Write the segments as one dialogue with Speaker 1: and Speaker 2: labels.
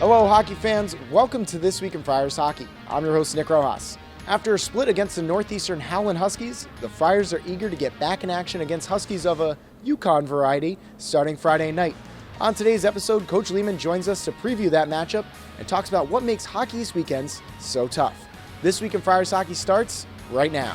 Speaker 1: Hello, hockey fans. Welcome to This Week in Friars Hockey. I'm your host, Nick Rojas. After a split against the Northeastern Howland Huskies, the Friars are eager to get back in action against Huskies of a UConn variety starting Friday night. On today's episode, Coach Leaman joins us to preview that matchup and talks about what makes Hockey East weekends so tough. This Week in Friars Hockey starts right now.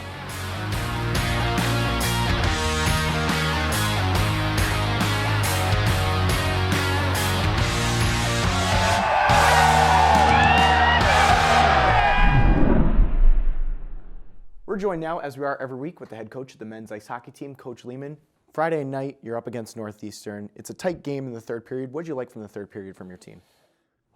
Speaker 1: We're joined now, as we are every week, with the head coach of the men's ice hockey team, Coach Leaman. Friday night, you're up against Northeastern. It's a tight game in the third period. What did you like from the third period from your team?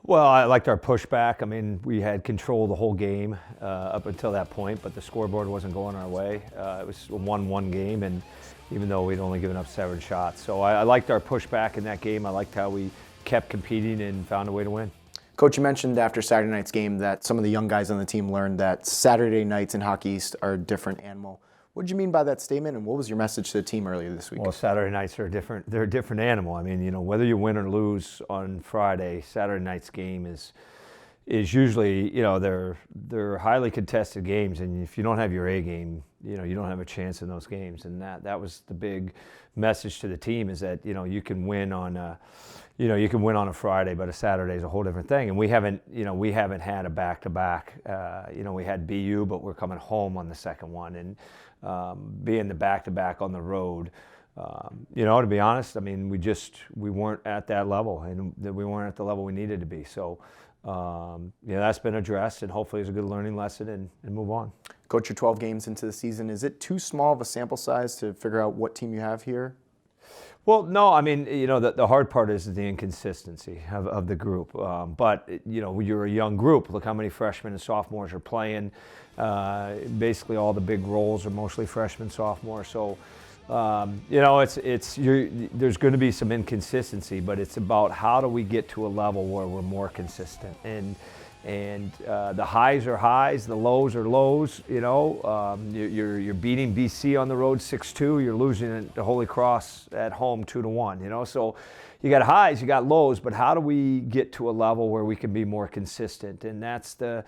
Speaker 2: Well, I liked our pushback. I mean, we had control the whole game up until that point, but the scoreboard wasn't going our way. It was a 1-1 game, and even though we'd only given up 7 shots. So I liked our pushback in that game. I liked how we kept competing and found a way to win.
Speaker 1: Coach, you mentioned after Saturday night's game that some of the young guys on the team learned that Saturday nights in Hockey East are a different animal. What did you mean by that statement, and what was your message to the team earlier this week?
Speaker 2: Well, Saturday nights are different. They're a different animal. I mean, whether you win or lose on Friday, Saturday night's game is usually, they're highly contested games, and if you don't have your A game, you don't have a chance in those games. And that was the big message to the team, is that you can win on a Friday, but a Saturday is a whole different thing. And we haven't had a back-to-back. We had BU, but we're coming home on the second one, and being the back-to-back on the road. To be honest, I mean, we weren't at that level, and we weren't at the level we needed to be. So, that's been addressed, and hopefully it's a good learning lesson and move on.
Speaker 1: Coach, you're 12 games into the season. Is it too small of a sample size to figure out what team you have here?
Speaker 2: Well, no, I mean, the hard part is the inconsistency of the group. But you're a young group. Look how many freshmen and sophomores are playing. Basically all the big roles are mostly freshmen, sophomores. So, there's going to be some inconsistency, but it's about how do we get to a level where we're more consistent. And the highs are highs, the lows are lows. You're beating BC on the road 6-2. You're losing at the Holy Cross at home 2-1. So you got highs, you got lows, but how do we get to a level where we can be more consistent? And that's the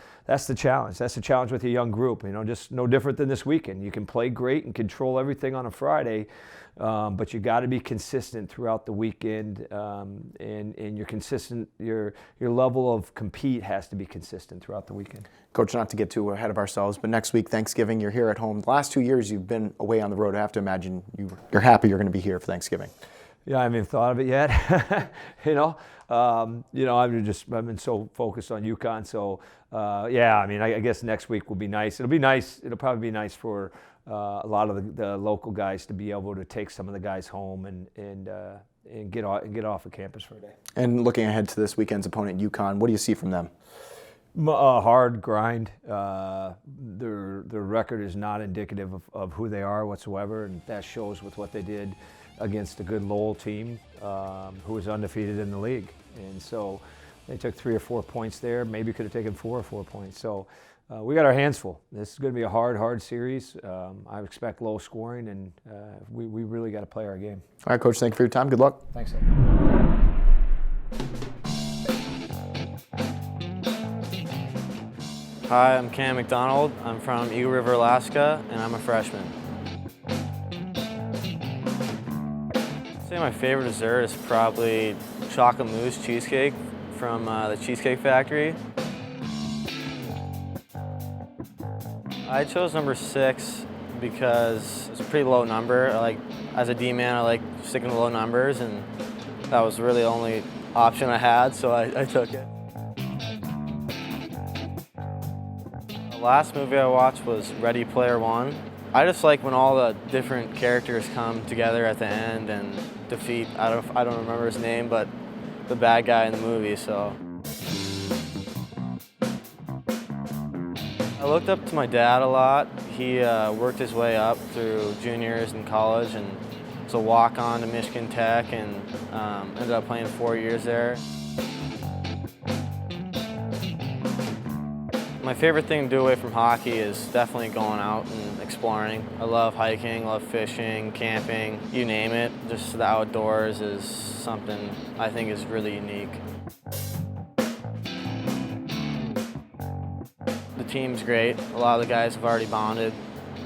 Speaker 2: challenge. That's the challenge with a young group. Just no different than this weekend. You can play great and control everything on a Friday. But you got to be consistent throughout the weekend, and your level of compete has to be consistent throughout the weekend.
Speaker 1: Coach, not to get too ahead of ourselves, but next week, Thanksgiving, you're here at home. The last 2 years you've been away on the road. I have to imagine you're happy you're going to be here for Thanksgiving.
Speaker 2: Yeah, I haven't even thought of it yet. I've been so focused on UConn. So, I guess next week will be nice. It'll be nice. It'll probably be nice for a lot of the local guys to be able to take some of the guys home and get off of campus for a day.
Speaker 1: And looking ahead to this weekend's opponent, UConn, what do you see from them?
Speaker 2: Hard grind. Their record is not indicative of who they are whatsoever, and that shows with what they did against a good Lowell team who was undefeated in the league. And so they took 3 or 4 points there. Maybe could have taken 4 or 4 points. So we got our hands full. This is going to be a hard series. I expect low scoring, and we really got to play our game.
Speaker 1: All right, Coach, thank you for your time. Good luck.
Speaker 2: Thanks, sir.
Speaker 3: Hi, I'm Cam McDonald. I'm from Eagle River, Alaska, and I'm a freshman. I'd say my favorite dessert is probably chocolate mousse cheesecake from the Cheesecake Factory. I chose number 6 because it's a pretty low number. As a D-man, I like sticking to low numbers, and that was really the only option I had, so I took it. The last movie I watched was Ready Player One. I just like when all the different characters come together at the end and defeat, I don't remember his name, but the bad guy in the movie, so. I looked up to my dad a lot. He worked his way up through juniors in college and was a walk-on to Michigan Tech, and ended up playing 4 years there. My favorite thing to do away from hockey is definitely going out and exploring. I love hiking, love fishing, camping, you name it. Just the outdoors is something I think is really unique. team's great. A lot of the guys have already bonded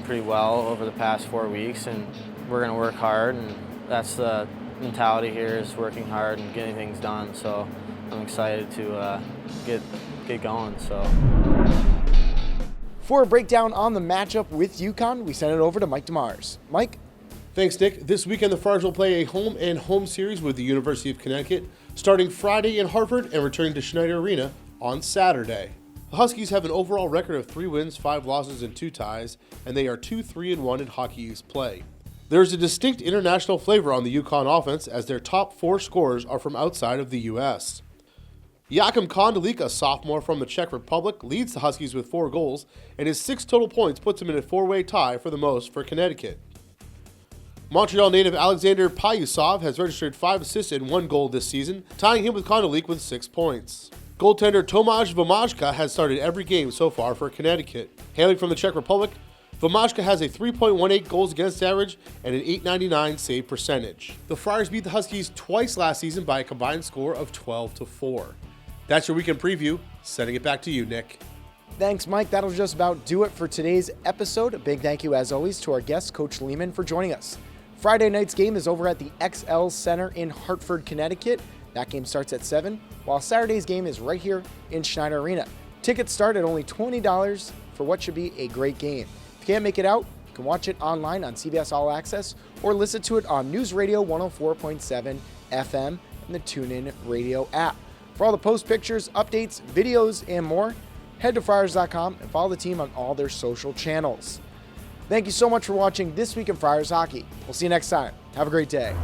Speaker 3: pretty well over the past 4 weeks, and we're going to work hard, and that's the mentality here, is working hard and getting things done. So I'm excited to get going. So
Speaker 1: For a breakdown on the matchup with UConn, we send it over to Mike DeMars. Mike?
Speaker 4: Thanks, Nick. This weekend, the Friars will play a home series with the University of Connecticut, starting Friday in Hartford and returning to Schneider Arena on Saturday. The Huskies have an overall record of 3 wins, 5 losses, and 2 ties, and they are 2-3-1 in Hockey East play. There's a distinct international flavor on the UConn offense, as their top 4 scorers are from outside of the U.S. Jakub Kondelik, a sophomore from the Czech Republic, leads the Huskies with 4 goals, and his 6 total points puts him in a 4-way tie for the most for Connecticut. Montreal native Alexander Payusov has registered 5 assists and 1 goal this season, tying him with Kondelik with 6 points. Goaltender Tomáš Vomajka has started every game so far for Connecticut. Hailing from the Czech Republic, Vomajka has a 3.18 goals against average and an .899 save percentage. The Friars beat the Huskies twice last season by a combined score of 12-4. That's your weekend preview. Sending it back to you, Nick.
Speaker 1: Thanks, Mike. That'll just about do it for today's episode. A big thank you, as always, to our guest, Coach Leaman, for joining us. Friday night's game is over at the XL Center in Hartford, Connecticut. That game starts at 7, while Saturday's game is right here in Schneider Arena. Tickets start at only $20 for what should be a great game. If you can't make it out, you can watch it online on CBS All Access or listen to it on News Radio 104.7 FM and the TuneIn Radio app. For all the post pictures, updates, videos, and more, head to Friars.com and follow the team on all their social channels. Thank you so much for watching This Week in Friars Hockey. We'll see you next time. Have a great day.